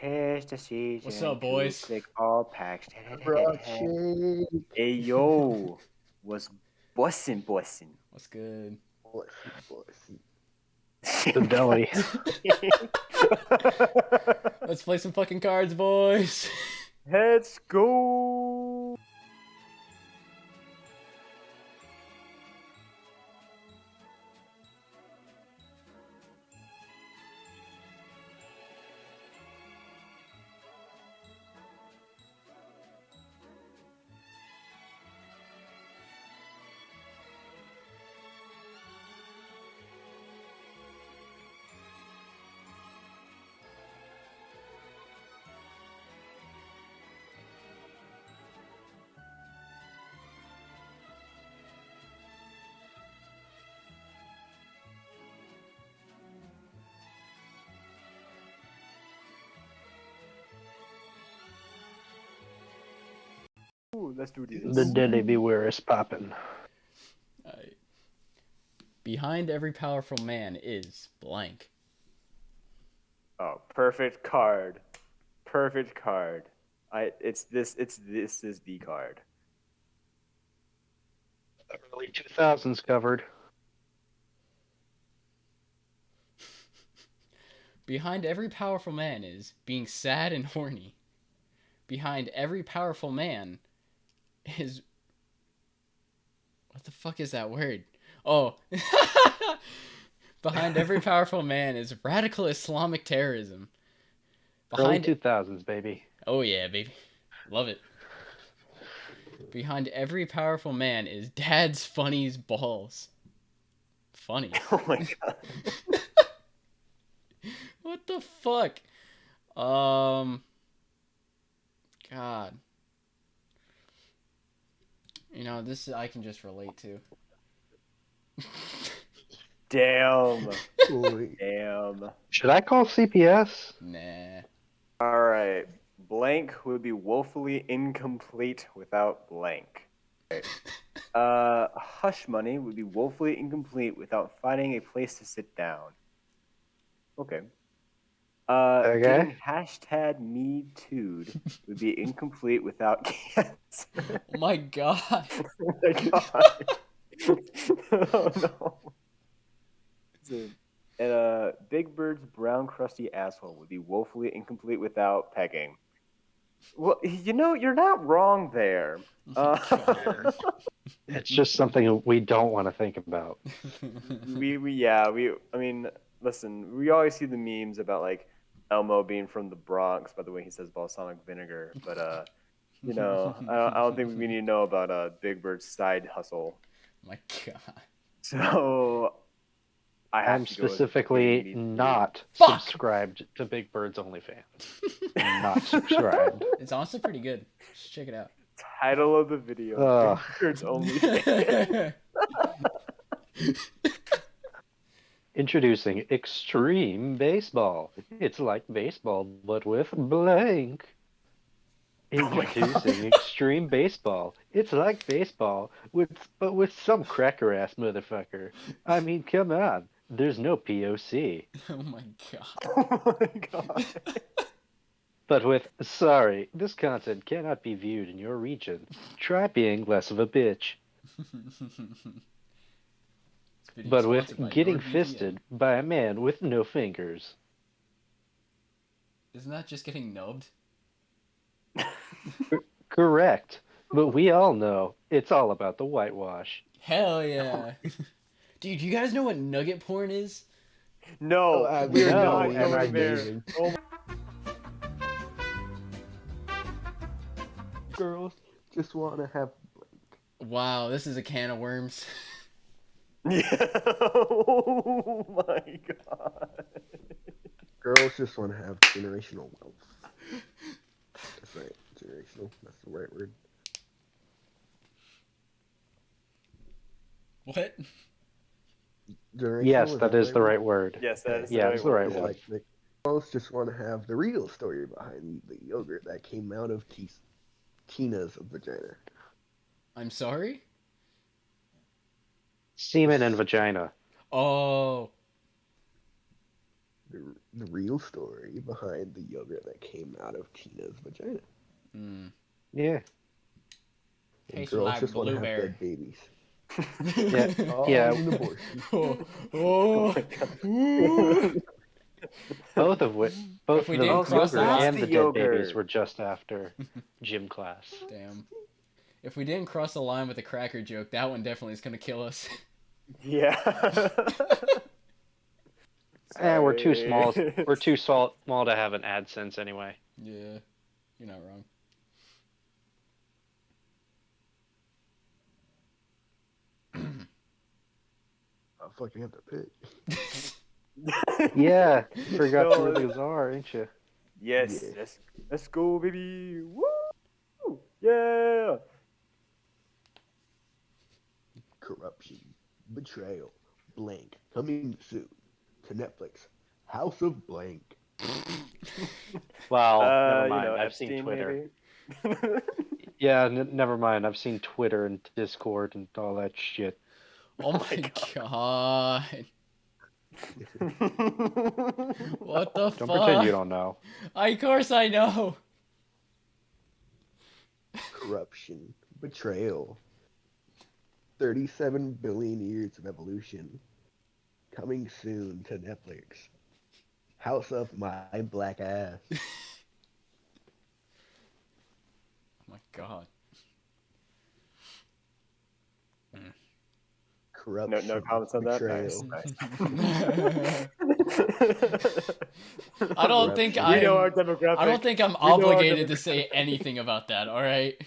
'tis the season What's up, to boys? click all packs. Roche. Hey yo, what's bussin'? What's good? Bossy. The deli. Let's play some fucking cards, boys. Let's go. Ooh, let's do this. The deli beware is popping. Alright. Behind every powerful man is blank. Oh, perfect card. Perfect card. This is the card. Early 2000s covered. Behind every powerful man is being sad and horny. Behind every powerful man is... What the fuck is that word? Oh. Behind every powerful man is radical Islamic terrorism. Early 2000s, baby. Oh yeah, baby. Love it. Behind every powerful man is dad's funny's balls. Funny. Oh my god. What the fuck? God. You know, this I can just relate to. Damn. Boy. Damn. Should I call CPS? Nah. Alright. Blank would be woefully incomplete without blank. Hush money would be woefully incomplete without finding a place to sit down. Okay. Getting hashtag me too'd would be incomplete without cancer. Oh my god. Oh my god. Oh no. And Big Bird's brown crusty asshole would be woefully incomplete without pegging. Well, you know, you're not wrong there. It's just something we don't want to think about. I mean, listen, we always see the memes about like Elmo being from the Bronx by the way he says balsamic vinegar, but you know, I don't think we need to know about Big Bird's side hustle. My god. So I'm specifically not Fuck! subscribed to Big Bird's OnlyFans. Not subscribed. It's honestly pretty good. Just check it out. Title of the video: Big Bird's OnlyFans. Introducing Extreme Baseball. It's like baseball, but with blank. Introducing Extreme Baseball. It's like baseball, but with some cracker-ass motherfucker. I mean, come on. There's no POC. Oh my god. Oh my god. But with, sorry, this content cannot be viewed in your region. Try being less of a bitch. But with getting fisted by a man with no fingers. Isn't that just getting nubbed? Correct. But we all know it's all about the whitewash. Hell yeah. Dude, you guys know what nugget porn is? No, we are not going there. Oh. Girls just want to have blank. Wow, this is a can of worms. Yeah. Oh my god. Girls just want to have generational wealth. That's right. Generational. That's the right word. What? Yes, that is the right word. Yes, that is the right Yeah, one. like the girls just want to have the real story behind the yogurt that came out of Tina's vagina. I'm sorry? Semen and vagina. Oh. the real story behind the yogurt that came out of Tina's vagina. Mm. Yeah. And Tastes girls like just want to have blueberry. dead babies. Yeah. Oh, Yeah. an abortion. Oh, ooh. Both of which, If both we the didn't Oh, so cross the yogurt that's line, and the the dead babies yogurt. were just after gym class. damn. If we didn't cross the line with the cracker joke, that one definitely is gonna kill us. Yeah. We're too small. Sorry. We're too small to have an AdSense anyway. Yeah, you're not wrong. I fucking have to pick. Yeah, forgot No, you were the czar, ain't you? Yes, Yeah. let's go, baby. Woo! Yeah. Corruption, betrayal, blank, coming soon to Netflix. House of Blank. Well, never mind. I've seen Epstein, Twitter. maybe. Yeah, never mind. I've seen Twitter and Discord and all that shit. Oh my god. What the Don't pretend you fuck? don't know. Of course I know. Corruption, betrayal. 37 billion years of evolution. Coming soon to Netflix. House of My Black Ass. Oh my god. Corruption, no comments on that. betrayal. Nice. I don't think Corruption. We know our I'm. demographic. I don't think I'm We know our obligated to demographic. say anything about that. All right.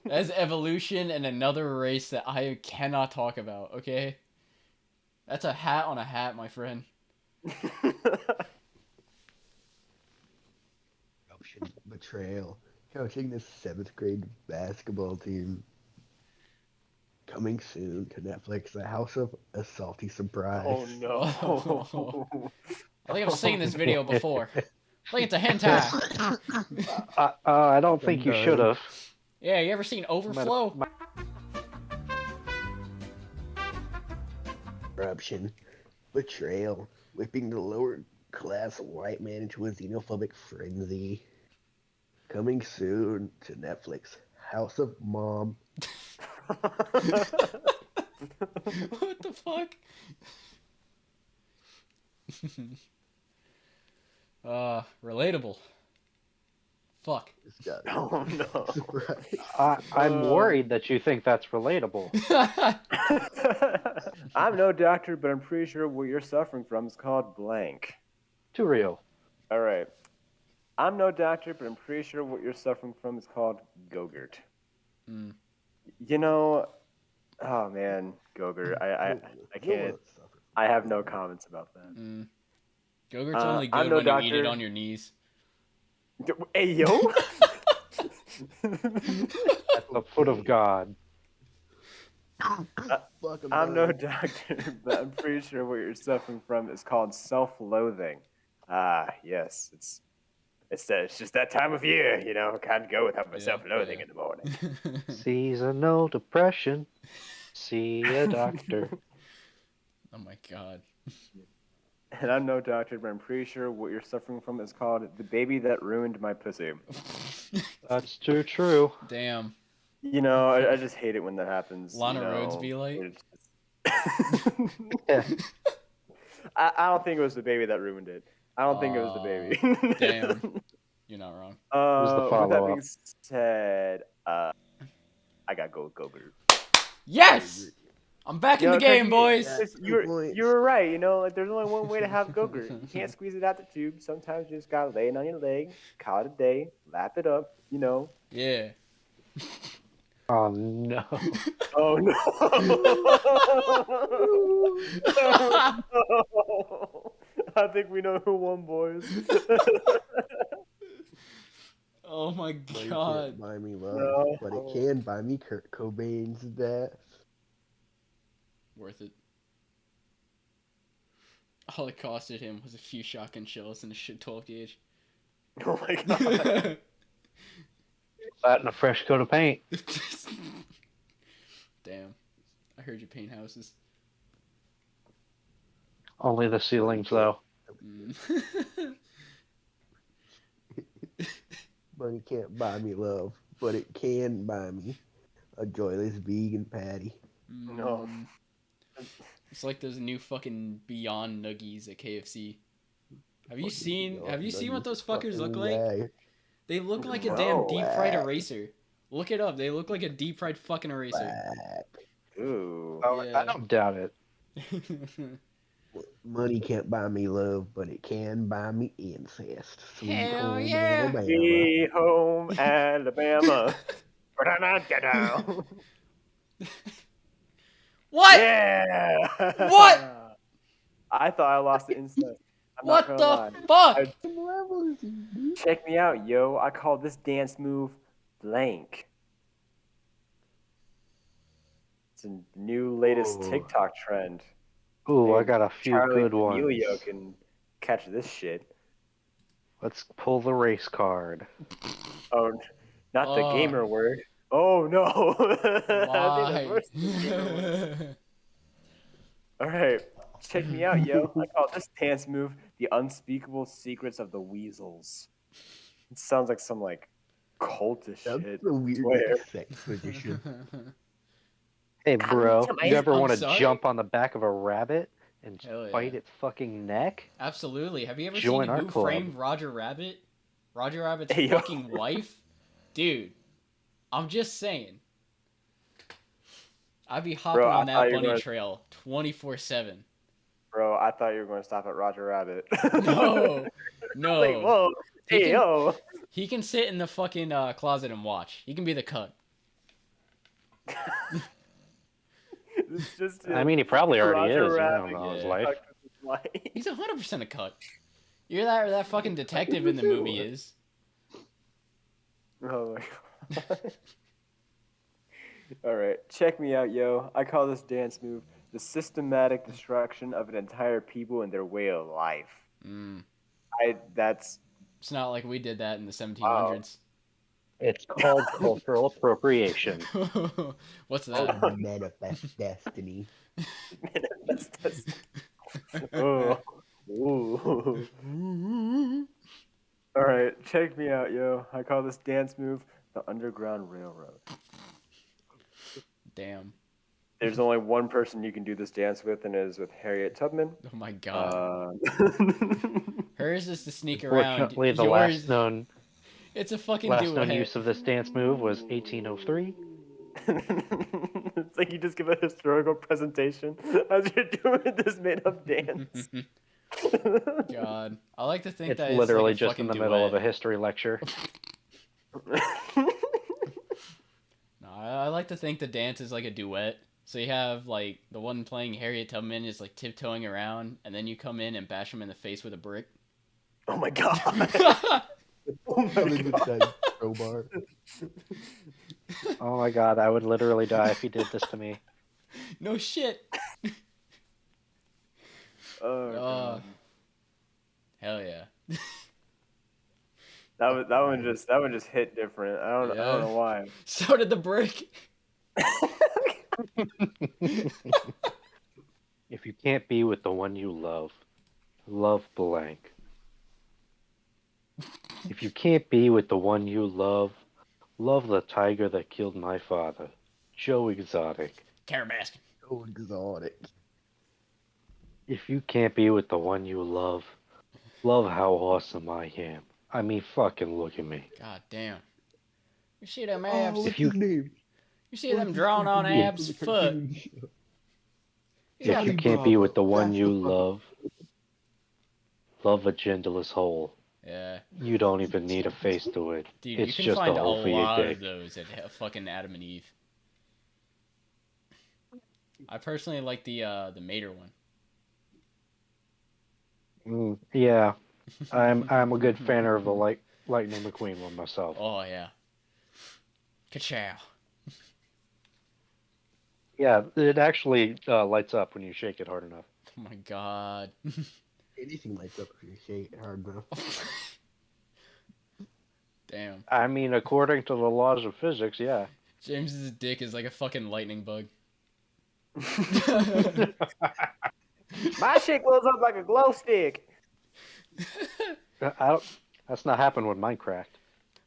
That's evolution and another race that I cannot talk about. Okay. That's a hat on a hat, my friend. Corruption, betrayal. Coaching the 7th grade basketball team. Coming soon to Netflix. The House of a Salty Surprise. Oh no. I think I've seen this video before. I think it's a hentai. I don't think you done. should have. Yeah, you ever seen Overflow? Corruption, betrayal, whipping the lower class white man into a xenophobic frenzy. Coming soon to Netflix. House of Mom. What the fuck? Relatable. Fuck. It's got Oh no. surprise. I'm worried that you think that's relatable. I'm no doctor, but I'm pretty sure what you're suffering from is called blank. Too real. All right. I'm no doctor, but I'm pretty sure what you're suffering from is called Gogurt. Mm. You know, oh man, Gogurt. I can't. I have no comments about that. Mm. Gogurt's only I'm good no when you eat doctor. it on your knees. Hey yo. At the foot of God. I'm no doctor, but I'm pretty sure what you're suffering from is called self-loathing. Ah, yes, it's just that time of year, you know. Can't go without my self-loathing in the morning. Seasonal depression. See a doctor. Oh my god. And I'm no doctor, but I'm pretty sure what you're suffering from is called the baby that ruined my pussy. That's too true. Damn. You know, I just hate it when that happens. Lana you know, Rhodes be like? Yeah. I don't think it was the baby that ruined it. I don't think it was the baby. Damn. You're not wrong. Who's the With that follow-up? being said, I gotta go with Gogurt. Yes! I'm back in the game, boys! You were right. You know, like there's only one way to have Gogurt. You can't squeeze it out the tube. Sometimes you just gotta lay it on your leg, call it a day, lap it up. You know. Yeah. Oh no. Oh no. I think we know who won, boys. Oh my Well, you god. can't buy me love, No. but it can buy me Kurt Cobain's death. Worth it. All it costed him was a few shotgun shells and a shit 12 gauge. Oh my god. That and a fresh coat of paint. Damn. I heard you paint houses. Only the ceilings, though. Money can't buy me love, but it can buy me a joyless vegan patty. No. It's like those new fucking Beyond Nuggies at KFC. Have you seen what those fuckers look like? They look like a damn deep fried eraser. Look it up. They look like a deep fried fucking eraser. Ooh. Oh, Yeah. I don't doubt it. Money can't buy me love, but it can buy me incest. Sweet Hell home yeah. Alabama. Sweet home Alabama. What? Yeah. What? I thought I lost the incest. I'm What not the gonna lie. fuck? Check me out, yo. I call this dance move blank. It's a new latest TikTok trend. Ooh, Maybe I got a few Charlie good ones. D'Amelio can catch this shit. Let's pull the race card. Oh, not the gamer word. Oh no! I think the Why? worst is the gamer word. All right, check me out, yo. I call this dance move the unspeakable secrets of the weasels. It sounds like some like cultish That's shit. the weirdest sex position. Hey, bro, you ever want to sorry? jump on the back of a rabbit and Hell bite yeah. its fucking neck? Absolutely. Have you ever Join seen our Who club. Framed Roger Rabbit? Roger Rabbit's Hey, yo. fucking wife? Dude, I'm just saying. I'd be hopping Bro, I on thought that you were bunny gonna- trail 24/7. Bro, I thought you were going to stop at Roger Rabbit. No. No. Like, whoa, He hey, can- yo. He can sit in the fucking closet and watch. He can be the cut. It's just I mean, he probably already Roger is. You Rabbit don't know his Yeah. life. stuck with his wife. He's 100% a cut. You're that fucking detective in the movie is. Oh my god. All right, check me out, yo. I call this dance move the systematic destruction of an entire people and their way of life. That's It's not like we did that in the 1700s. It's called cultural appropriation. What's that? Manifest destiny. manifest destiny. Oh. Ooh. All right, check me out, yo. I call this dance move the Underground Railroad. Damn. There's only one person you can do this dance with, and it is with Harriet Tubman. Oh my god. Uh, Hers is to sneak around. Fortunately, the Yours, last it's a fucking known duet. use of this dance move was 1803. It's like you just give a historical presentation as you're doing this made-up dance. God, I like to think It's that literally it's like a just in the fucking middle of a duet. history lecture. No, I like to think the dance is like a duet. So you have like the one playing Harriet Tubman is like tiptoeing around, and then you come in and bash him in the face with a brick. Oh my god! Oh my Coming with god! that crowbar. Oh my god, I would literally die if he did this to me. No shit. Oh god! Hell yeah. That one just hit different. I don't know why. So did the brick. If you can't be with the one you love, love blank. If you can't be with the one you love, love the tiger that killed my father, Joe Exotic. Karen Baskin. So exotic. If you can't be with the one you love, love how awesome I am. I mean, fucking look at me. God damn. You see them abs? What's his name? You see them drawn on abs? Foot. If you can't be with the one you love, love a genderless hole. Yeah. You don't even need a face to it. Dude, It's you can just find a a hole for your lot dick. of those at fucking Adam and Eve. I personally like the Mater one. Yeah, I'm a good fan of the Lightning McQueen one myself. Oh yeah. Ka-chow. Yeah, it actually lights up when you shake it hard enough. Oh my god. Anything lights up if you shake it hard enough. Damn. I mean, according to the laws of physics, yeah. James's dick is like a fucking lightning bug. My shit glows up like a glow stick. That's not happened with Minecraft.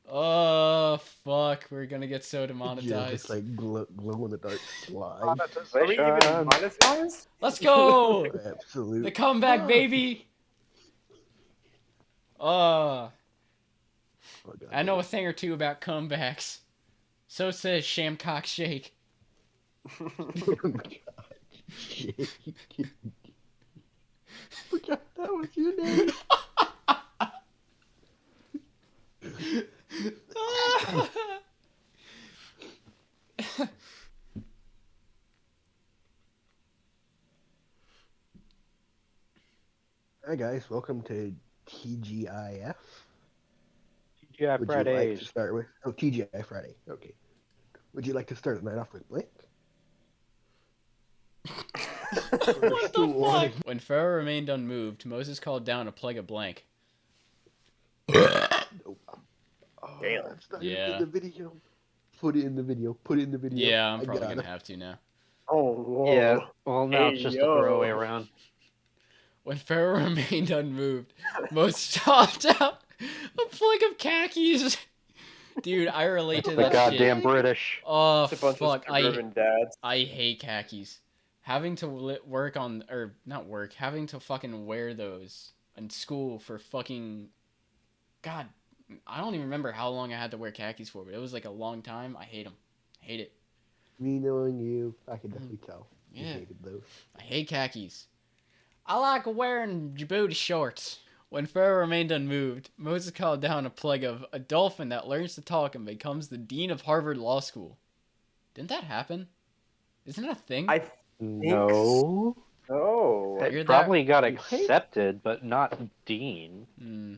Oh fuck, we're gonna get so Yeah, demonetized. just like glow in the dark slime. Are we even Monetization. monetized? Let's go! Absolute. The comeback, baby! Oh, God, I know a thing or two about comebacks. So says Shamcock Shake. Oh, God. Shit. Forgot that was your name. Hi guys, welcome to TGIF. TGI Would you like to Fridays. start with? Oh, TGI Friday. Okay. Would you like to start the night off with Blake? What the fuck? When Pharaoh remained unmoved, Moses called down a plague of blank. Nope. Oh, Damn. that's not Yeah. in the video. Put it in the video. Put it in the video. Yeah, I'm I probably got gonna it. have to now. Oh, whoa. Yeah, well, now Hey, it's just yo. a throwaway round. When Pharaoh remained unmoved, Moses chopped out a plague of khakis. Dude, I relate to The that goddamn shit. British. Oh It's a bunch fuck, of suburban dads. I hate khakis. Having to work on, or not work, having to fucking wear those in school for fucking, God, I don't even remember how long I had to wear khakis for, but it was like a long time. I hate them. Hate it. Me knowing you, I can definitely tell. You Yeah. hated those. I hate khakis. I like wearing Djibouti shorts. When Pharaoh remained unmoved, Moses called down a plague of a dolphin that learns to talk and becomes the dean of Harvard Law School. Didn't that happen? Isn't that a thing? I think No. so. You're It probably got What? accepted, but not Dean. Well,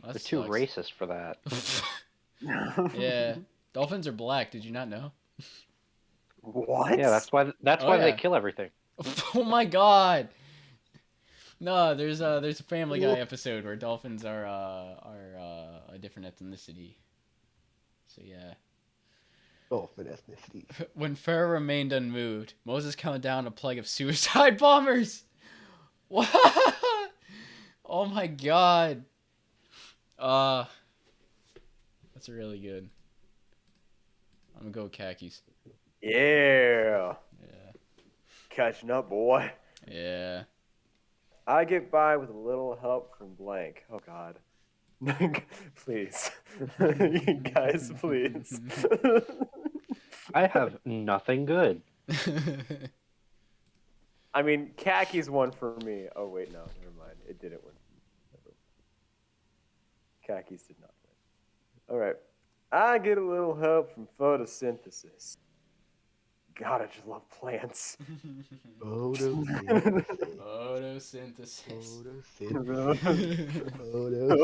They're that too sucks. racist for that. Yeah. Dolphins are black. Did you not know? What? Yeah, that's why Oh, they yeah. kill everything. Oh my god. No, there's a Family Guy episode where dolphins are a different ethnicity. So yeah. Dolphin ethnicity. When Pharaoh remained unmoved, Moses called down a plague of suicide bombers. What? Oh my god. That's really good. I'm gonna go with khakis. Yeah. Yeah. Catching up, boy. Yeah. I get by with a little help from blank. Oh, God. Please. You guys, please. I have nothing good. I mean, khakis won for me. Oh, wait, no. Never mind. It didn't win. Khakis did not win. All right. I get a little help from photosynthesis. God, I just love plants. Photosynthesis. Photosynthesis.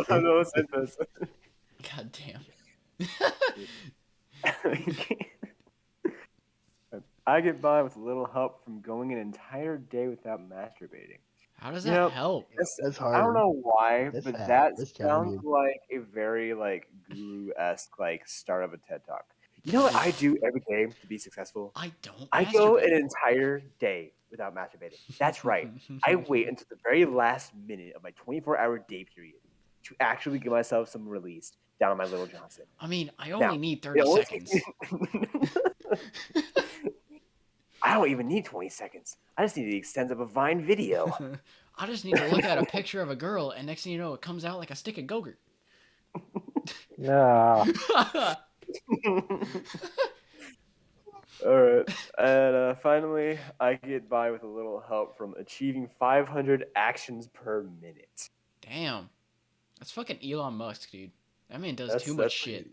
Photosynthesis. God damn. I get by with a little help from going an entire day without masturbating. How does that help? That's hard. I don't know why, That's but hard. that That's sounds challenging. like a very guru-esque start of a TED Talk. You know what I do every day to be successful? I don't I go masturbate. an entire day without masturbating. That's right. I wait until the very last minute of my 24-hour day period to actually give myself some release down on my little Johnson. I mean, I only need 30 it only seconds. I don't even need 20 seconds. I just need the extent of a Vine video. I just need to look at a picture of a girl, and next thing you know, it comes out like a stick of Go-Gurt. Yeah. All right. And finally, I get by with a little help from achieving 500 actions per minute. Damn. That's fucking Elon Musk, dude. That man does too much shit.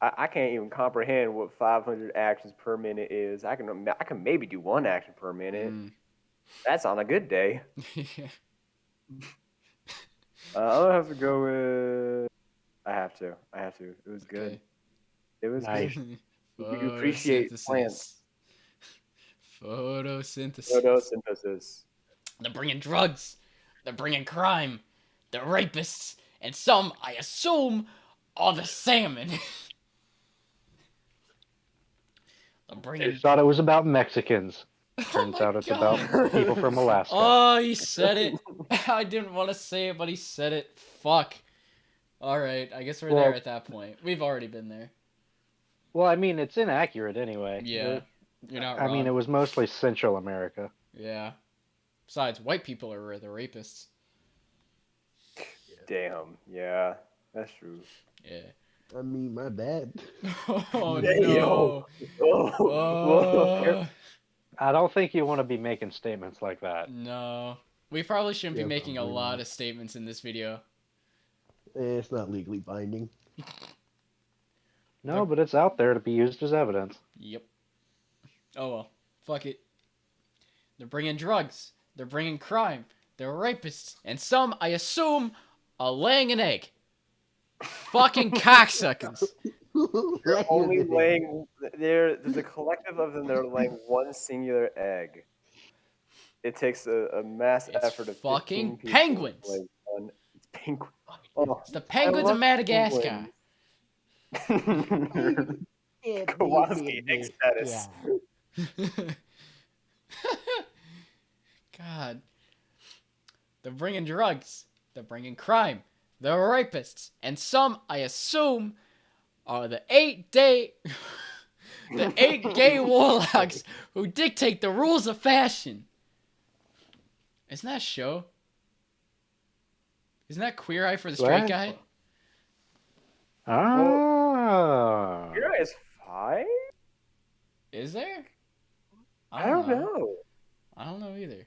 I can't even comprehend what 500 actions per minute is. I can maybe do one action per minute. That's on a good day. I'll have to go with. I have to. It was good. Okay. It was Nice. good. You appreciate plants. Photosynthesis. Photosynthesis. They're bringing drugs. They're bringing crime. They're rapists. And some, I assume, are the salmon. They're They bringing... thought it was about Mexicans. Turns my out it's God. about people from Alaska. Oh, he said it. I didn't want to say it, but he said it. Fuck. All right, I guess we're there at that point. We've already been there. Well, I mean, it's inaccurate anyway. Yeah, you're not I wrong. mean, it was mostly Central America. Yeah. Besides, white people are the rapists. Damn. Yeah, that's true. Yeah. I mean, my bad. Oh Damn. no. Whoa. I don't think you want to be making statements like that. No. We probably shouldn't be Yeah, making a probably lot not. of statements in this video. It's not legally binding. No, but it's out there to be used as evidence. Yep. Oh well. Fuck it. They're bringing drugs. They're bringing crime. They're rapists. And some, I assume, are laying an egg. Fucking cocksuckers. They're only laying. There's a collective of them that are laying one singular egg. It takes a mass It's effort of 15 fucking people penguins. to lay one. It's penguins. Oh, It's the penguins of Madagascar. Kowalski, egg status. God. They're bringing drugs. They're bringing crime. They're rapists. And some, I assume, are the 8 gay warlocks who dictate the rules of fashion. Isn't that a show? Isn't that Queer Eye for the Straight What? Guy? Ah. Here is 5? Is there? I don't know. I don't know either.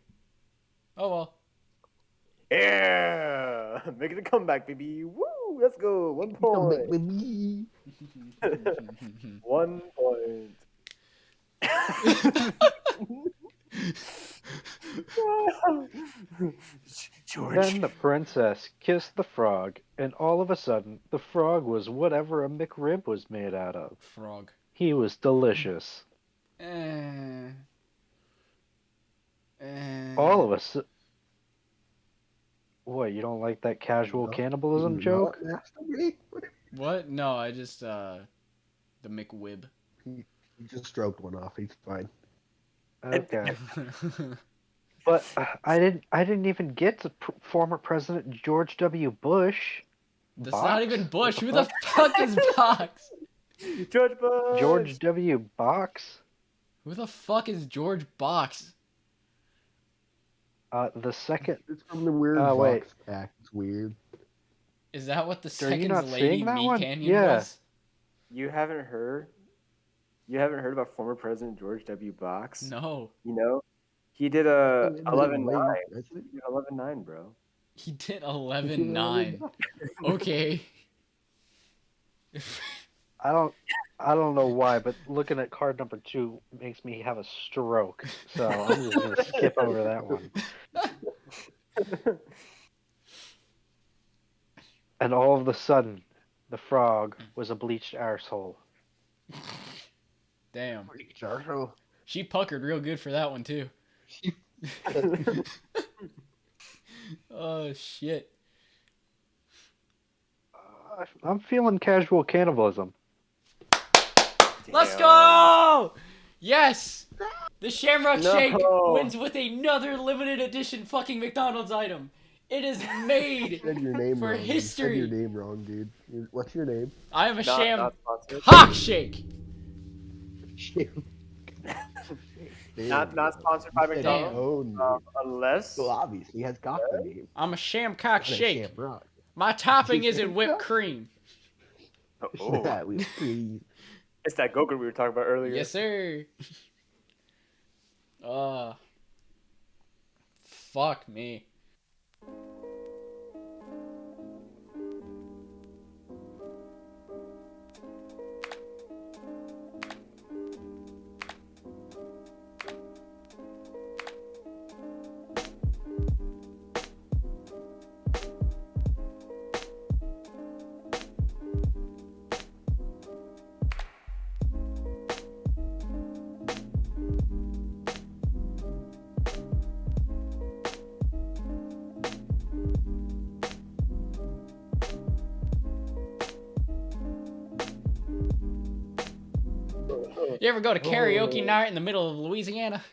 Oh well. Yeah, making a comeback, baby. Woo, let's go. 1 point. 1 point. George. Then the princess kissed the frog, and all of a sudden, the frog was whatever a McRib was made out of. Frog. He was delicious. All of us. What, you don't like that casual cannibalism joke? What? No, I just the McWib. He just stroked one off. He's fine. Okay. But I didn't even get to former President George W. Bush. That's Box? not even Bush. Who the fuck is Box? George Bush. George W. Box? Who the fuck is George Box? The second. It's from the weird wait. box pack. It's weird. Is that what the Are you second not lady seeing that meat one? canyon Yeah. was? You haven't heard? You haven't heard about former President George W. Box? No. You know? He did a He 11-9. That's it. He did 11-9, bro. He did 11-9. Okay. I don't know why, but looking at card number 2 makes me have a stroke. So I'm just gonna skip over that one. And all of a sudden, the frog was a bleached arsehole. Damn. Jarro. She puckered real good for that one too. Oh shit. I'm feeling casual cannibalism. Let's Damn. go! Yes! The Shamrock No. Shake wins with another limited edition fucking McDonald's item. It is made You said your name for wrong. history. You said your name wrong, dude. What's your name? I am a Not sham sponsored. cock shake. Not sponsored by McDonald's. Oh, no. Unless. Well, obviously, he has got the name. I'm a sham cock Not a shake. Shamrock. My topping isn't whipped cream. Oh, That was pretty. it's that Goku we were talking about earlier. Yes, sir. Fuck me. You ever go to karaoke night in the middle of Louisiana?